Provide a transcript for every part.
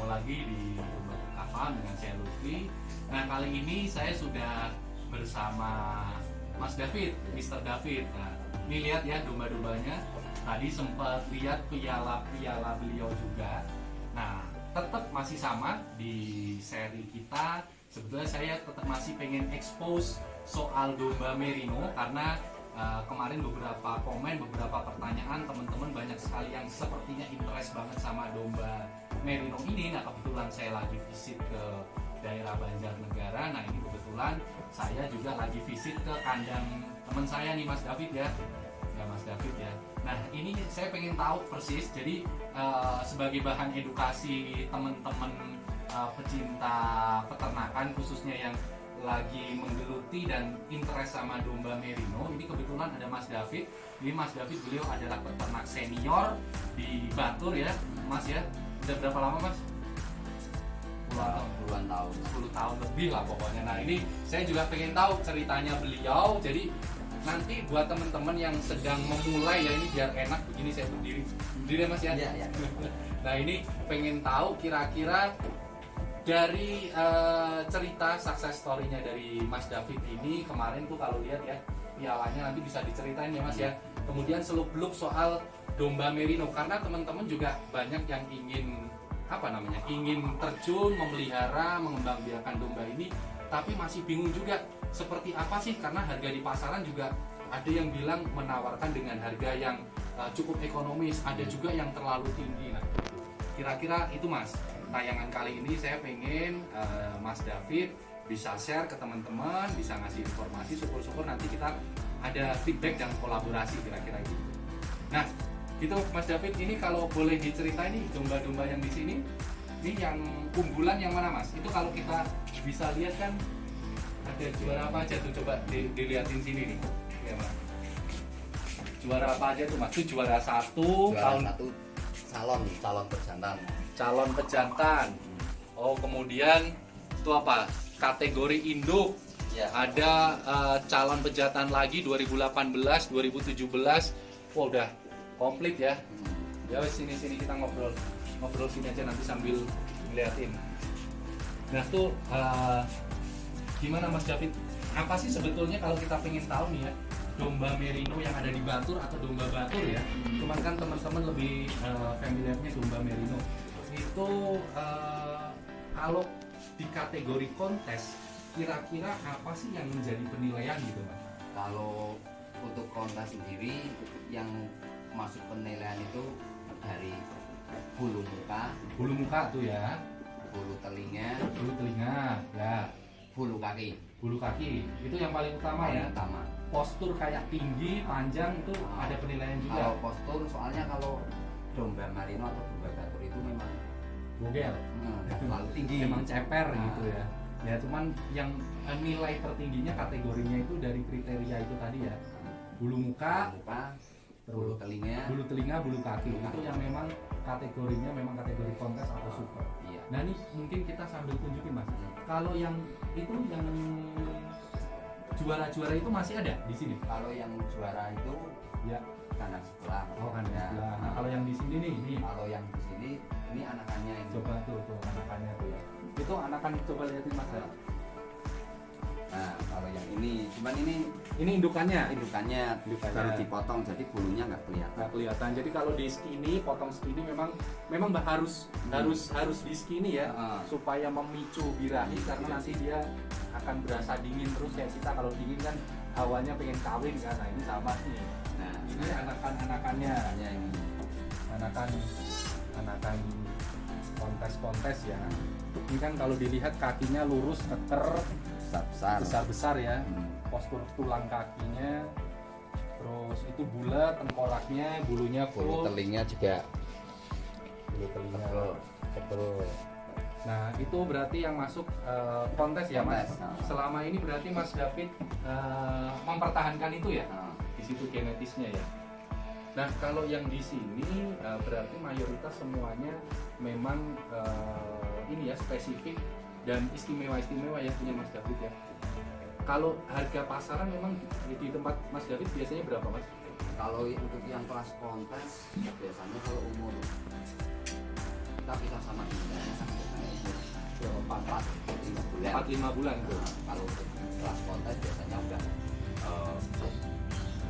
lagi di Domba Kapan dengan saya Lutfi. Nah, kali ini saya sudah bersama Mas David, Mr. David. Nah, ini lihat ya domba-dombanya. Tadi sempat lihat piala-piala beliau juga. Nah, tetap masih sama di seri kita. Sebetulnya saya tetap masih pengen expose soal domba merino karena kemarin beberapa komen, beberapa pertanyaan teman-teman banyak sekali yang sepertinya interest banget sama domba merino ini. Nah, kebetulan saya lagi visit ke daerah Banjarnegara. Nah, ini kebetulan saya juga lagi visit ke kandang teman saya nih, Mas David ya. Ya, Mas David ya. Nah, ini saya pengen tahu persis. Jadi sebagai bahan edukasi teman-teman pecinta peternakan khususnya yang lagi menggeluti dan interest sama domba merino, ini kebetulan ada Mas David. Ini Mas David, beliau adalah peternak senior di Batur ya, Mas ya. Udah berapa lama, Mas? Puluhan tahun. 10 tahun lebih lah pokoknya. Nah, ini saya juga pengen tahu ceritanya beliau. Jadi nanti buat teman-teman yang sedang memulai ya, ini biar enak begini saya berdiri. Berdiri ya, Mas ya? Iya, iya. Nah, ini pengen tahu kira-kira dari cerita success story-nya dari Mas David ini kemarin tuh, kalau lihat ya pialanya nanti bisa diceritain ya Mas ya. Kemudian seluk-beluk soal domba merino karena teman-teman juga banyak yang ingin terjun memelihara, mengembangbiakan domba ini, tapi masih bingung juga seperti apa sih, karena harga di pasaran juga ada yang bilang menawarkan dengan harga yang cukup ekonomis, ada juga yang terlalu tinggi. Nah, kira-kira itu Mas. Tayangan kali ini saya pengen Mas David bisa share ke teman-teman, bisa ngasih informasi, syukur-syukur nanti kita ada feedback dan kolaborasi kira-kira gitu. Nah, gitu Mas David, ini kalau boleh diceritain nih domba-domba yang di sini, ini yang unggulan yang mana Mas? Itu kalau kita bisa lihat kan ada juara apa aja tuh, coba dilihatin sini nih. Ya, Mas. Juara apa aja tuh Mas? Itu juara 1 tahun 1 calon pejantan. Calon pejantan. Oh, kemudian itu apa? Kategori induk. Ya. Ada calon pejantan lagi 2018, 2017. Wah, udah komplit ya. Ya wes, sini kita ngobrol sini aja nanti sambil ngeliatin. Nah, tuh gimana Mas David? Apa sih sebetulnya kalau kita pengen tahu nih ya, domba merino yang ada di Batur atau domba Batur ya? Cuman kan teman-teman lebih familiarnya domba merino. Itu kalau di kategori kontes kira-kira apa sih yang menjadi penilaian gitu Mas? Kalau untuk kontes sendiri yang masuk penilaian itu dari bulu muka Tuh ya, bulu telinga ya, bulu kaki itu yang paling utama ya. utama. Postur kayak tinggi, panjang itu ada penilaian juga. Kalau postur, soalnya kalau domba merino atau domba Batur itu memang Bogel, terlalu tinggi, memang ceper gitu ya. Ya cuman yang nilai tertingginya kategorinya itu dari kriteria itu tadi ya, bulu muka, bulu telinga, bulu kaki. Itu yang memang kategorinya memang kategori kontes atau super. Iya. Nah, ini mungkin kita sambil tunjukin Mas. Kalau yang itu yang juara-juara itu masih ada di sini. Kalau yang juara itu Ya. kandang sebelah. Oh, kan Ya. sebelah. Nah, kalau yang di sini nih, Kalau yang di sini ini anakannya ini. coba tuh anakannya tuh ya. Itu anakan, coba lihatin Mas ya. Nah, kalau yang ini, cuman ini Indukannya. indukannya baru dipotong, jadi bulunya nggak kelihatan. Nggak kelihatan. Jadi kalau di skinny, potong skinny memang harus di skinny ya, supaya memicu birahi karena nanti dia akan berasa dingin terus kayak kita kalau dingin kan hawanya pengen kawin kan. Nah, ini sama nih. Nah, Ini anakannya. ini. Anakan kontes ya. Ini kan kalau dilihat kakinya lurus, keker, besar ya. Postur tulang kakinya, terus itu bulat, tengkoraknya, bulunya Bulu full, telinga juga bulu telinga tebel. Nah, itu berarti yang masuk kontes ya Mas. Kontes. Selama ini berarti Mas David mempertahankan itu ya, di situ genetisnya ya. Nah, kalau yang di sini berarti mayoritas semuanya memang ini ya, spesifik dan istimewa ya punya Mas David ya. Kalau harga pasaran memang di tempat Mas David biasanya berapa Mas? Kalau untuk yang kelas kontes biasanya kalau umur kita pisah sama induknya kan biasanya umur 4-5 bulan. 4-5 bulan tuh. Nah, kalau untuk kelas kontes biasanya udah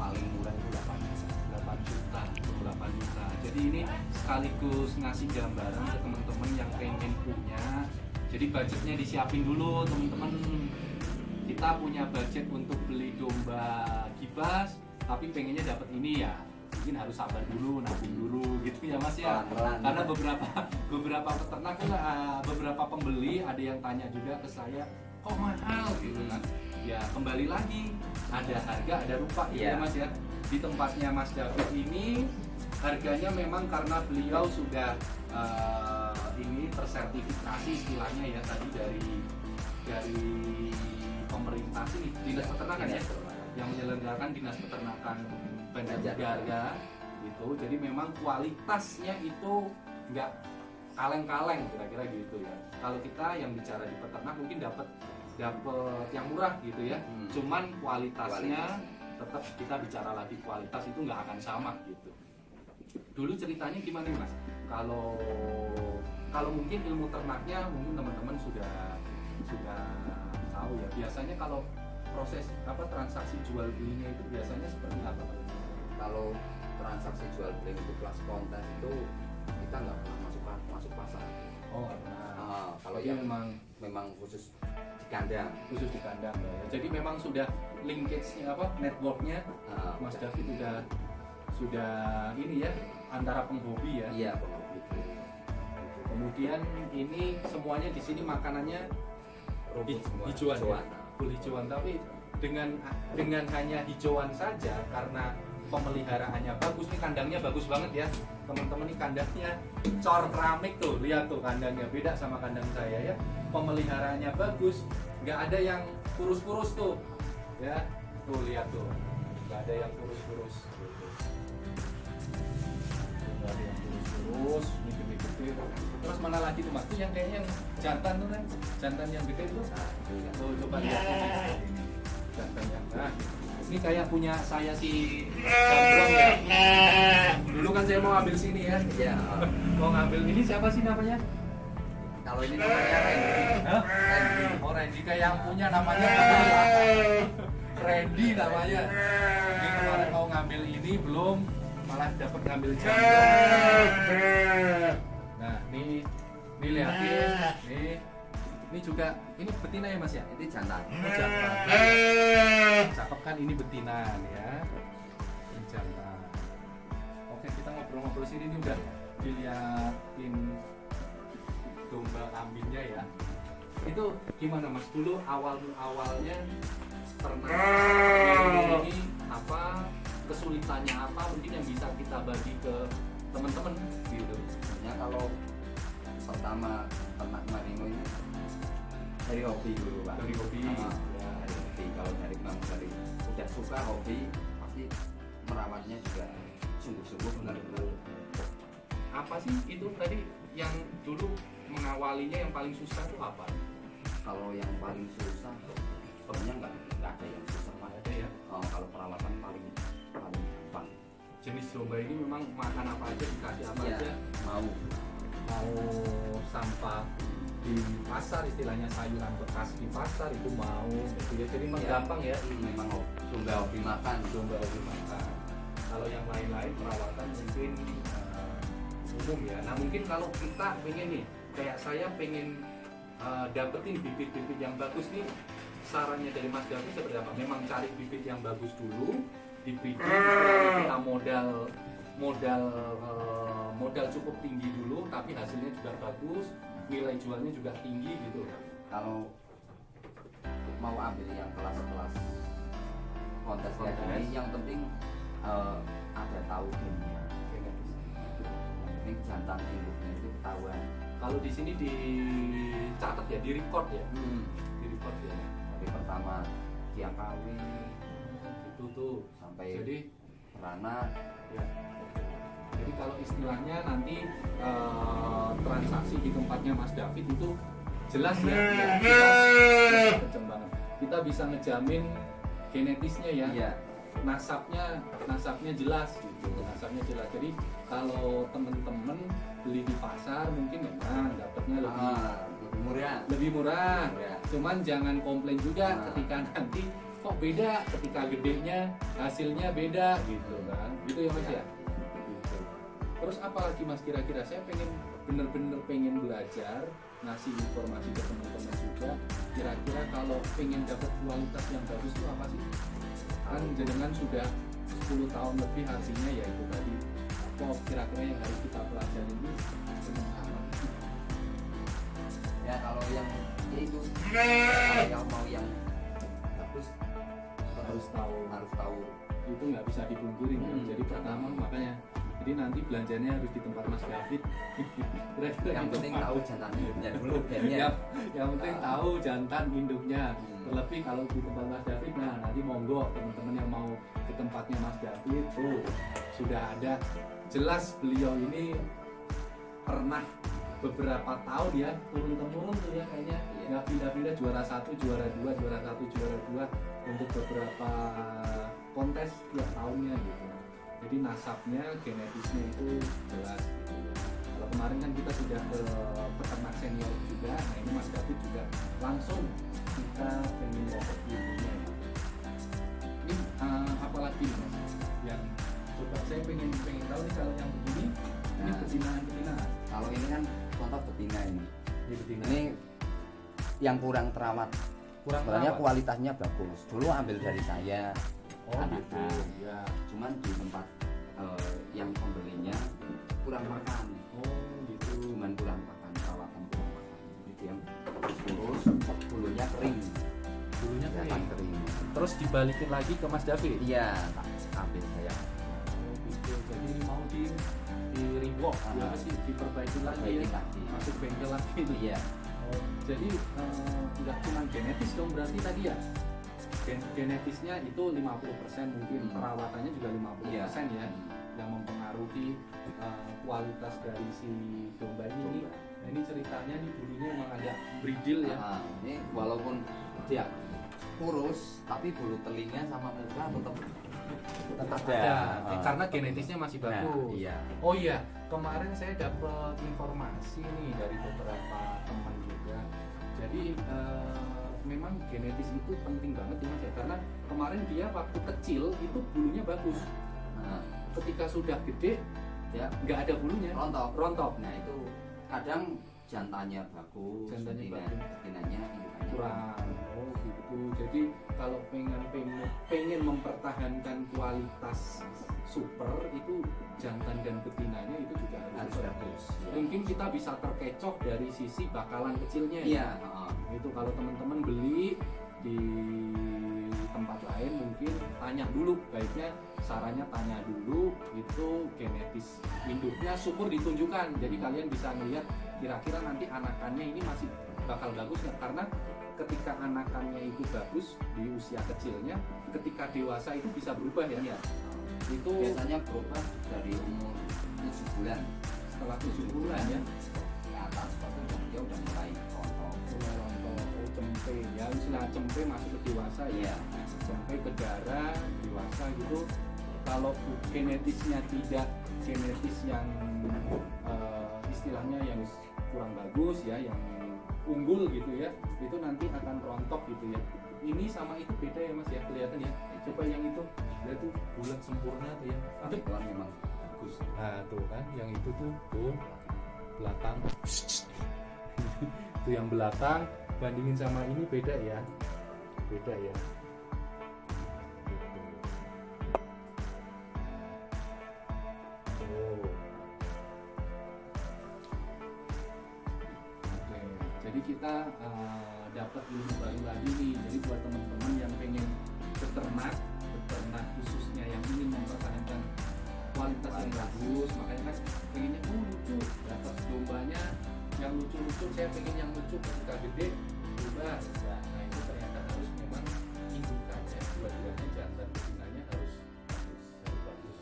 paling murah itu 8 juta. Jadi ini sekaligus ngasih gambaran ke teman-teman yang pengen punya. Jadi budgetnya disiapin dulu teman-teman. Kita punya budget untuk beli domba gibas, tapi pengennya dapat ini ya. Mungkin harus sabar dulu, nabung dulu gitu ya Mas ya. Karena beberapa peternak kan beberapa pembeli ada yang tanya juga ke saya, kok mahal gitu kan. Ya kembali lagi, ada harga ada rupa gitu ya Mas ya. Di tempatnya Mas David ini harganya memang karena beliau sudah ini tersertifikasi istilahnya ya tadi dari pemerintah sini, dinas peternakan ya, yang menyelenggarakan dinas peternakan Banjarnegara gitu. Jadi memang kualitasnya itu nggak kaleng-kaleng kira-kira gitu ya. Kalau kita yang bicara di peternak mungkin dapat yang murah gitu ya. Cuman kualitasnya tetap kita bicara lagi kualitas itu nggak akan sama gitu. Dulu ceritanya gimana nih Mas? Kalau mungkin ilmu ternaknya mungkin teman-teman sudah tahu ya. Biasanya kalau proses transaksi jual belinya itu biasanya seperti apa? Kalau transaksi jual beli untuk kelas kontes itu kita nggak pernah masuk pasar. Oh, karena kalau yang memang khusus di kandang. Ya. Jadi memang sudah linkage-nya network-nya Mas David sudah ini ya antara penghobi ya. Iya, penghobi. Kemudian ini semuanya di sini makanannya hijauan. Ya? Full hijauan, tapi dengan hanya hijauan saja karena pemeliharaannya bagus. Nih kandangnya bagus banget ya teman-teman. Nih kandangnya cor keramik tuh, lihat tuh kandangnya beda sama kandang saya ya. Pemeliharaannya bagus, nggak ada yang kurus-kurus tuh ya. Tuh lihat tuh, nggak ada yang kurus-kurus gitu. Nggak ada yang kurus, ini gede-gede. Terus mana lagi tuh Mas? Tuh yang kayaknya yang jantan tuh kan, jantan yang gede tuh. Tuh coba lihat ini jantan yang ini kayak punya saya si Gandrong ya. Dulu kan saya mau ambil sini ya. Iya. Mau ngambil ini siapa sih namanya? Kalau ini namanya Randy. Randy. Oh Randy kayak yang punya namanya Randy namanya. Ini kemarin mau ngambil ini belum, malah dapat ngambil jantan. Nah ini lihatin nih. Ini juga, ini betina ya Mas ya? Ini jantan. Oh, jantan. Cakep kan ini betina nih ya. Ini jantan. Oke, kita ngobrol-ngobrol sini nih udah dilihatin domba kambingnya ya. Itu gimana Mas? Dulu awalnya pernah ini apa kesulitannya apa mungkin yang bisa kita bagi ke teman-teman gitu. Sebenarnya kalau pertama ternak merino ini dari hobi dulu Pak. Dari hobi. Ya, dari hobi. Kalau dari udah suka hobi pasti merawatnya juga sungguh-sungguh benar-benar. Apa sih itu tadi yang dulu mengawalinya yang paling susah itu apa? Kalau yang paling susah sebenarnya nggak ada yang susah Pak. Ada ya. Kalau perawatan paling gampang. Jenis domba ini memang makan apa aja, dikasih apa Ya, aja, mau sampah di pasar istilahnya sayuran bekas di pasar itu mau gitu ya. Jadi memang gampang ya. Memang domba hobi makan. Domba hobi makan. Kalau yang lain-lain perawatan mungkin umum ya. Nah mungkin kalau kita pengen nih, kayak saya pengen dapetin bibit-bibit yang bagus nih, sarannya dari Mas David seperti apa? Memang cari bibit yang bagus dulu, dibreeding, kita modal cukup tinggi dulu, tapi hasilnya juga bagus, nilai jualnya juga tinggi gitu. Kalau mau ambil yang kelas-kelas kontes kayak gini, yang penting ada tahu gennya. Ini jantan induknya itu ketahuan. Kalau di sini dicatat ya, di record ya, di record ya. Dari pertama dia kawin Itu tuh sampai jadi beranak. ya. Jadi kalau istilahnya nanti transaksi di tempatnya Mas David itu jelas ya, kita bisa ngejamin genetisnya ya. Iya. nasabnya jelas gitu, nasabnya jelas. Jadi kalau temen-temen beli di pasar mungkin memang dapatnya lebih murah. Cuman jangan komplain juga ketika nanti kok beda, ketika gedenya hasilnya beda gitu kan, gitu ya Mas ya. Gitu. Terus apalagi Mas kira-kira, saya bener-bener pengen belajar, ngasih informasi ke teman-teman juga. Kira-kira kalau pengen dapat kualitas yang bagus itu apa sih? Kan jenengan sudah 10 tahun lebih, artinya ya itu tadi. Apa kira-kira yang harus kita pelajari ini? Ya kalau yang itu kalau mau yang bagus harus tahu itu nggak bisa dipungkiri kan. Jadi pertama makanya jadi nanti belanjanya harus di tempat Mas David. yang penting tahu jantan induknya dulu bandnya. Yang penting tahu jantan induknya. Terlebih kalau di tempat Mas David, nah nanti monggo teman-teman yang mau ke tempatnya Mas David tuh sudah ada jelas beliau ini pernah beberapa tahun ya turun temurun tuh ya kayaknya, nggak pindah-pindah, juara 1, juara 2, juara 1, juara 2 untuk beberapa kontes tiap tahunnya gitu. Jadi nasabnya, genetisnya itu jelas gitu. Kalau kemarin kan kita sudah ke peternak senior juga, nah ini Mas David juga langsung kita pengen dapat ilmunya. Ini apalagi nih Mas yang coba saya pengen tahu nih kalau yang begini, ini betina. Kalau ini kan contoh betina ini. Betina. Ini yang kurang terawat. Sebenarnya kualitasnya bagus. Dulu ambil dari saya. Gitu. Ya. Cuman di tempat yang pembelinya kurang makan. Gitu. Cuman kurang makan, perawatan kurang makan. Jadi yang kurus, bulunya kering. Bulunya kering. Terus dibalikin lagi ke Mas David. Iya, ambil saya. Gitu. Jadi mau di rewalk, ya sih diperbaiki lagi ya. Masuk bengkel lagi. Iya. Jadi nggak cuma genetis dong berarti tadi ya. Genetisnya itu 50% mungkin, perawatannya juga 50% ya, yang mempengaruhi kualitas dari si domba ini. Nah, ini ceritanya nih bulunya emang agak bridil ya. Ini walaupun dia kurus, tapi bulu telinga sama muka tetap ada. Karena genetisnya masih bagus. Nah, iya. Oh iya, kemarin saya dapat informasi nih dari beberapa teman juga. Jadi memang genetis itu penting banget ya Mas ya, karena kemarin dia waktu kecil itu bulunya bagus. Ketika sudah gede ya nggak ada bulunya, rontok. Nah itu kadang jantannya bagus, betinanya kurang. Oh gitu. Jadi kalau pengen mempertahankan kualitas super itu jantan dan betinanya itu juga harus bagus. Mungkin kita bisa terkecoh dari sisi bakalan kecilnya ya. Itu kalau teman-teman beli di tempat lain mungkin tanya dulu, baiknya sarannya tanya dulu itu genetis induknya syukur ditunjukkan. Jadi kalian bisa melihat kira-kira nanti anakannya ini masih bakal bagus nggak, karena ketika anakannya itu bagus di usia kecilnya, ketika dewasa itu bisa berubah ya. Itu biasanya berubah dari umur 7 bulan. Setelah 7 bulan ya ke atas pasti dia udah mulai rontok. Cempe ya, istilah cempe masuk ke dewasa ya. Cempe ke darah dewasa gitu. Kalau genetisnya tidak genetis yang istilahnya yang kurang bagus ya, yang unggul gitu ya, itu nanti akan rontok gitu ya. Ini sama itu beda ya Mas ya, kelihatan ya. Coba yang itu, lihat tuh bulat sempurna tuh ya. Itu memang bagus. Nah tuh kan, yang itu tuh belakang. Itu yang belakang bandingin sama ini beda ya. Beda ya. Jadi kita dapat ilmu baru lagi nih. Jadi buat teman-teman yang pengen beternak khususnya yang ingin mempertahankan kualitas yang bagus, makanya kan pengennya lucu, dapat dombanya yang lucu-lucu. Saya pengen yang lucu ketika gede berubah. Nah itu ternyata harus memang indukannya, dua-duanya jantan betinanya harus bagus.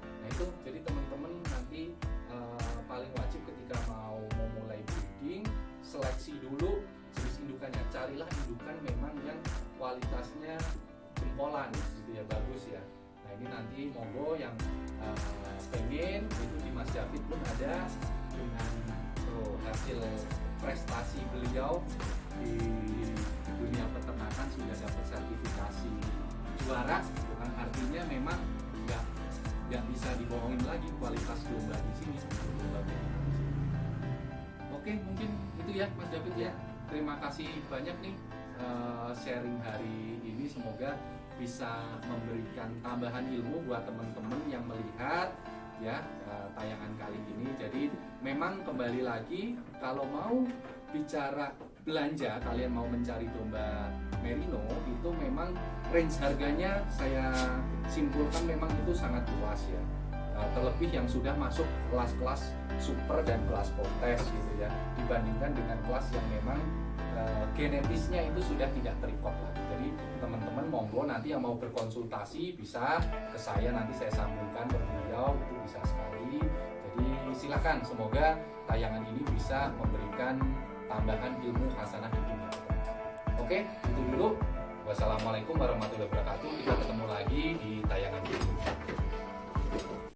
Nah itu jadi teman-teman nanti paling wajib ketika mau mulai breeding, seleksi dulu jenis indukannya. Carilah indukan memang yang kualitasnya jempolan gitu ya, bagus ya. Nah ini nanti monggo yang pengen itu di Mas David pun ada dengan hasil prestasi beliau di dunia peternakan sudah dapat sertifikasi juara, bukan artinya memang nggak bisa dibohongin lagi kualitas domba di sini. Oke, mungkin itu ya Mas David ya. Terima kasih banyak nih sharing hari ini, semoga bisa memberikan tambahan ilmu buat teman-teman yang melihat ya tayangan kali ini. Jadi memang kembali lagi kalau mau bicara belanja, kalian mau mencari domba merino itu memang range harganya saya simpulkan memang itu sangat luas ya. Terlebih yang sudah masuk kelas-kelas super dan kelas kontes gitu ya, dibandingkan dengan kelas yang memang genetisnya itu sudah tidak terikot lagi. Jadi teman-teman monggo nanti yang mau berkonsultasi bisa ke saya, nanti saya sambungkan ke beliau, itu bisa sekali. Jadi silakan, semoga tayangan ini bisa memberikan tambahan ilmu hasanah di dunia. Oke, itu dulu. Wassalamualaikum warahmatullahi wabarakatuh.